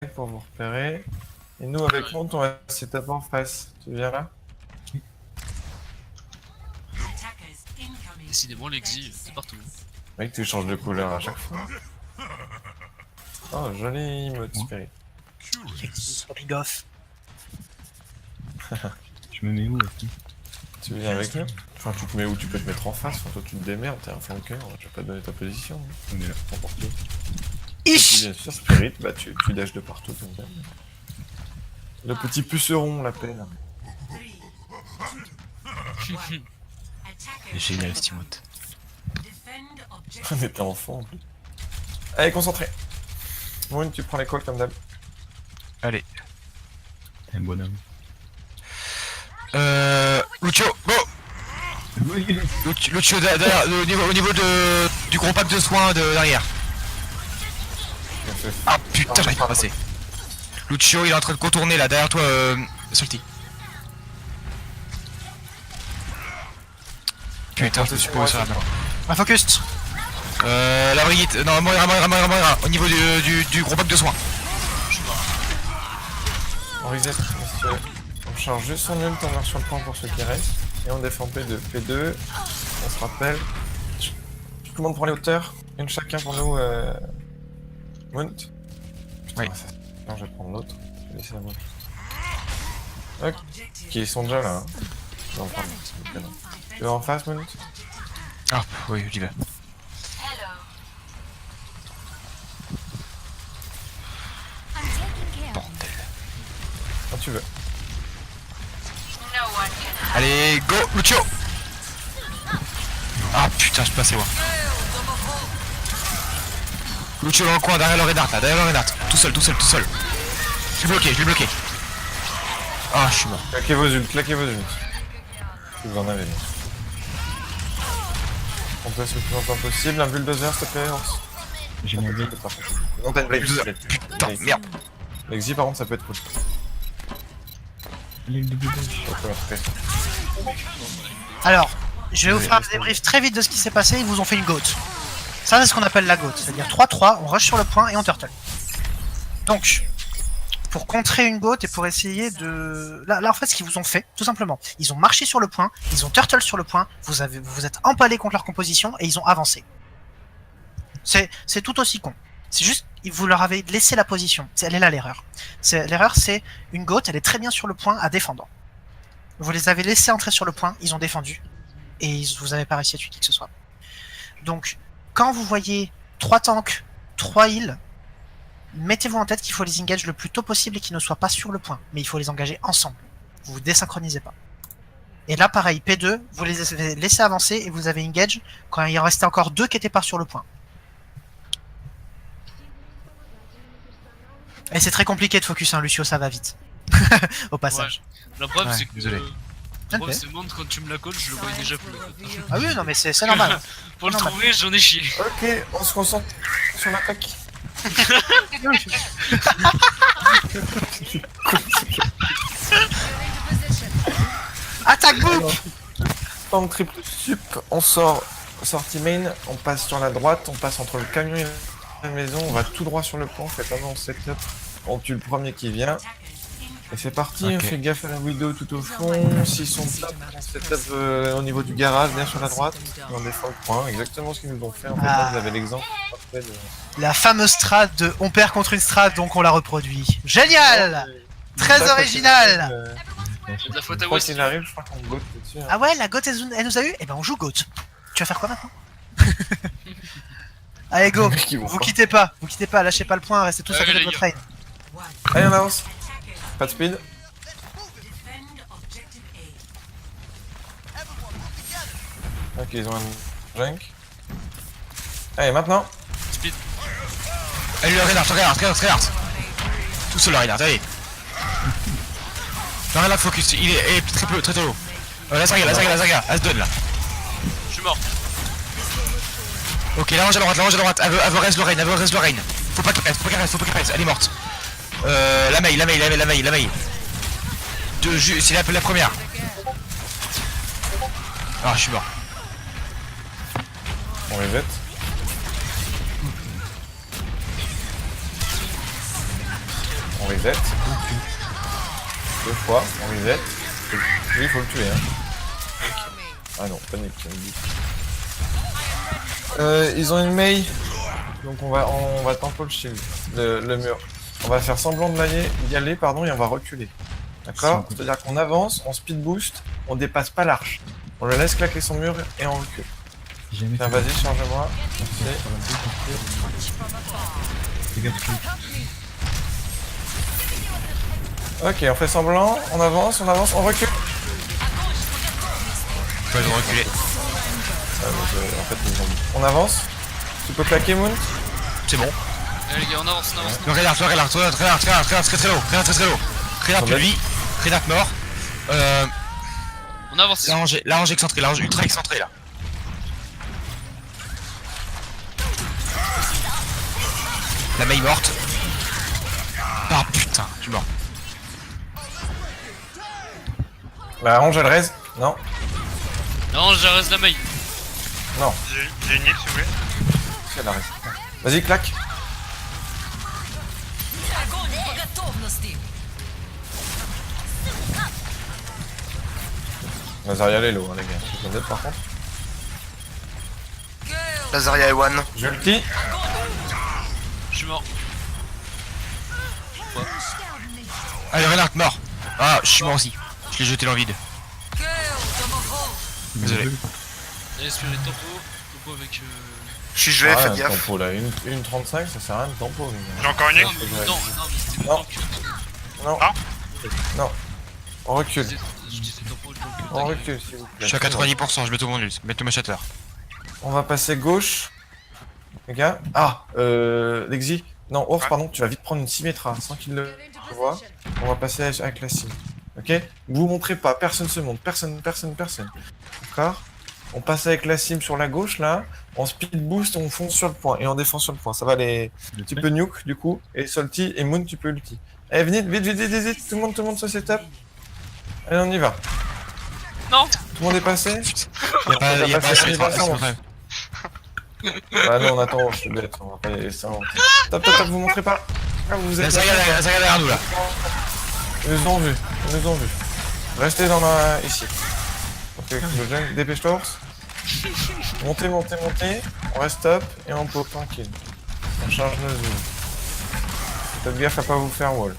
pour vous repérer. Et nous, avec Monte, on va se taper en face. Tu viens là? Décidément, l'exil, c'est partout. Mec, tu changes de couleur à chaque fois. Oh, joli emote, Spirit. Big off. Je me mets où là? Tu viens avec nous? Enfin, tu te mets où? Tu peux te mettre en face. Enfin, toi, tu te démerdes, t'es un flanqueur. Je vais pas te donner ta position. On est là. N'importe où. Et puis, bien sûr, Spirit, bah, tu dashes de partout. Comme ça. Le petit puceron l'appelle. Génial, cette emote. On était enfant. Allez, concentré. Moon, tu prends les calls comme d'hab. Allez. Un bonhomme. Lucio, go. Lucio derrière, au niveau du gros pack de soins derrière. Ah putain, j'arrive pas à passer. Lucio, il est en train de contourner là, derrière toi, Salty. Putain, je me suis posé sur la main. Un focus. La Brigitte, non, Moira, au niveau du gros pack de soins. On reset, monsieur. On charge juste son ult, on marche sur le point pour ceux qui restent. Et on défend P2. P2, on se rappelle. Tu commandes pour les hauteurs. Une chacun pour nous, Mount. Putain, Oui. Non, je vais prendre l'autre. Je vais laisser la Mount. Ok, ils sont déjà là. Hein. Je vais en prendre un, s'il vous plaît, non. Tu veux en face, Mount? Ah, oui, j'y vais. Bordel. Quand tu veux. Allez, go, Lucio. Ah putain, je suis passé, ouais. Lucio dans le coin, derrière le Renard, là, derrière le Renard. Tout seul. Je l'ai bloqué. Ah, je suis mort. Claquez vos ults. Si vous en avez. Bien. On peut se le plus longtemps possible. Un bulldozer, s'il te plaît, Horse. J'ai mon blade. Non, t'as une blade. Putain, merde. L'exi, par contre, ça peut être cool. Il y a le double dash. Alors, je vais vous faire un débrief très vite de ce qui s'est passé. Ils vous ont fait une goat. Ça, c'est ce qu'on appelle la goat. C'est-à-dire 3-3, on rush sur le point et on turtle. Donc, pour contrer une goat et pour essayer de... Là, en fait, ce qu'ils vous ont fait, tout simplement, ils ont marché sur le point, ils ont turtle sur le point, vous vous êtes empalé contre leur composition et ils ont avancé. C'est tout aussi con. C'est juste, vous leur avez laissé la position. Elle est là l'erreur. L'erreur, c'est une goat, elle est très bien sur le point à défendre. Vous les avez laissés entrer sur le point, ils ont défendu. Et vous n'avez pas réussi à tuer qui que ce soit. Donc, quand vous voyez 3 tanks, 3 heals, mettez-vous en tête qu'il faut les engage le plus tôt possible et qu'ils ne soient pas sur le point. Mais il faut les engager ensemble. Vous vous désynchronisez pas. Et là, pareil, P2, vous les avez laissés avancer et vous avez engage quand il en restait encore 2 qui n'étaient pas sur le point. Et c'est très compliqué de focus, hein, Lucio, ça va vite. Au passage. Le problème, Ouais, c'est que. désolé. Le problème, c'est que quand tu me la colles, je le voyais déjà plus. Ah oui, non, mais c'est normal. Pour le normal. trouver, j'en ai chié. Ok, on se concentre sur l'attaque. Attaque book. Tank triple sup, on sort sortie main, on passe sur la droite, on passe entre le camion et la maison, on va tout droit sur le pont, faites avant le setup, on tue le premier qui vient. Et c'est parti, Ok. on fait gaffe à la widow tout au fond, s'ils sont top, on setup au niveau du garage, bien sur la droite, et on défend le point, exactement ce qu'ils nous ont fait, en fait, là, vous avez l'exemple parfait de... La fameuse strat de on perd contre une strat, donc on la reproduit. Génial. Très original. C'est de la faute à Quoi West. qu'il arrive, je crois qu'on gote dessus. Hein. Ah ouais, la goat elle nous a eu. Eh ben on joue goat. Tu vas faire quoi maintenant? Allez go. Les mecs, ils vont Vous pas. quittez pas, lâchez pas le point, restez tous à côté les de votre gars. train. Allez, on avance. Pas de speed. Ok, ils ont un junk. Allez, maintenant. Speed. Allez, le Renard. Tout seul, le Renard, allez. Le Renard focus, il est très haut. La Zaga, As-Done là. Je suis mort. Ok, la range à droite, elle veut reste Lorraine. Faut pas qu'il presse, elle est morte. La Mei. C'est la première. Ah, je suis mort. On reset. on reset. 2 fois, on reset. Lui, il faut le tuer, hein. Ah non, panique, ça me dit. Ils ont une Mei. Donc on va tempo le shield, le mur. On va faire semblant d'y aller, pardon, et on va reculer. D'accord? C'est-à-dire qu'on avance, on speed boost, on dépasse pas l'arche. On le laisse claquer son mur et on recule. Jamais Tiens, vas-y, charge-moi. Merci. Fais gaffe, Ok, on fait semblant, on avance, on recule. Faut le reculer. En fait, on avance. Tu peux claquer, Moon? C'est bon. Allez les gars, on avance, on avance. Le Reinhardt, très très low. Reinhardt lui, Reinhardt mort. On avance. La range excentrée, la range ultra excentrée là. La Mei morte. Ah putain, tu meurs. La range, elle raise? Non. Non, je reste la maille. Non. J'ai une heal si vous voulez. Si, elle a raise. Vas-y, claque. Nazaria, elle est low, hein, les gars. Je vous aide par contre. Lazaria et One. J'ulti. Je suis mort. Allez, Reinhardt mort. Ah, je suis mort aussi. Je l'ai jeté dans le vide. Désolé. Allez, suivez les tempos. Tempo avec. Je suis joué, faites gaffe. Tempo là, une 35, ça sert à rien de tempo, les J'ai gars. encore une Non, heal. mais non, mais c'était Non. le temps que. Non. Ah. Non. On recule. Je disais tempo, le temps que. On recule, s'il vous plaît. Je suis à 90%, je mets tout mon ult. Mets tout ma shatter. On va passer gauche. Les gars. Ah, Lexi. Non, Ors, pardon, tu vas vite prendre une Symmetra sans qu'il le voit. On va passer avec la Sim. Ok? Vous montrez pas, personne se montre, personne. D'accord? On passe avec la Sim sur la gauche là, on speed boost, on fonce sur le point et on défend sur le point. Ça va les. Tu peux nuke du coup, et Salty et Moon tu peux ulti. Allez, venez, vite, tout le monde se setup. Allez, on y va. Non. Tout le monde est passé? Y'a pas assez de Ah non, on attend, je suis bête, on va pas y laisser un. Top, vous montrez pas. Ah, vous êtes. Lazaria derrière nous là. Ils nous ont vu. Restez dans la. Ici. Ok, le jeune, dépêche-toi, Ours. Montez. On reste top et on pop tranquille. On charge nos zooms. Faites gaffe à pas vous faire wall.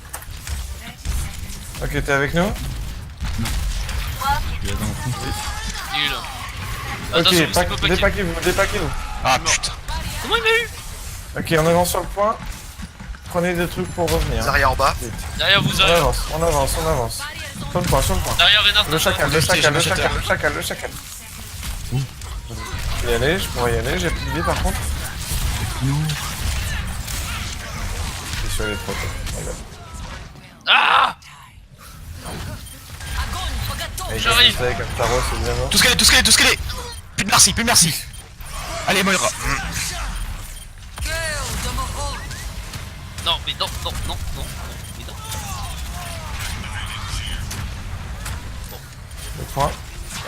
Ok, t'es avec nous? il est dans le fond. Il est là. Attention, Ok, c'est pas paquet. dépaquez-vous. Ah putain. Comment il m'a eu? Ok, on avance sur le point. Prenez des trucs pour revenir. hein. Lazaria en bas. Vite. Derrière vous, On derrière. avance. Sur le point. Derrière Reinhardt. Le chacal. Je pourrais y aller, j'ai plus de vie par contre. Non. Je suis sur les protos. Regarde. Ah! Et J'arrive. Avec un Taros, évidemment. Tout ce qu'elle est. Plus de merci. Allez, Moira. Non, mais non. Mais non. Le point.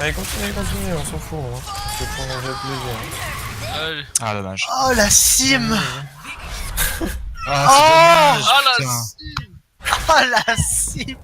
Allez, continue, on s'en fout. Hein. C'est pour manger le plaisir. Hein. Allez. Ah, dommage. Oh la sim. Ah, c'est dommage. Ah la putain. sim. Oh la sim.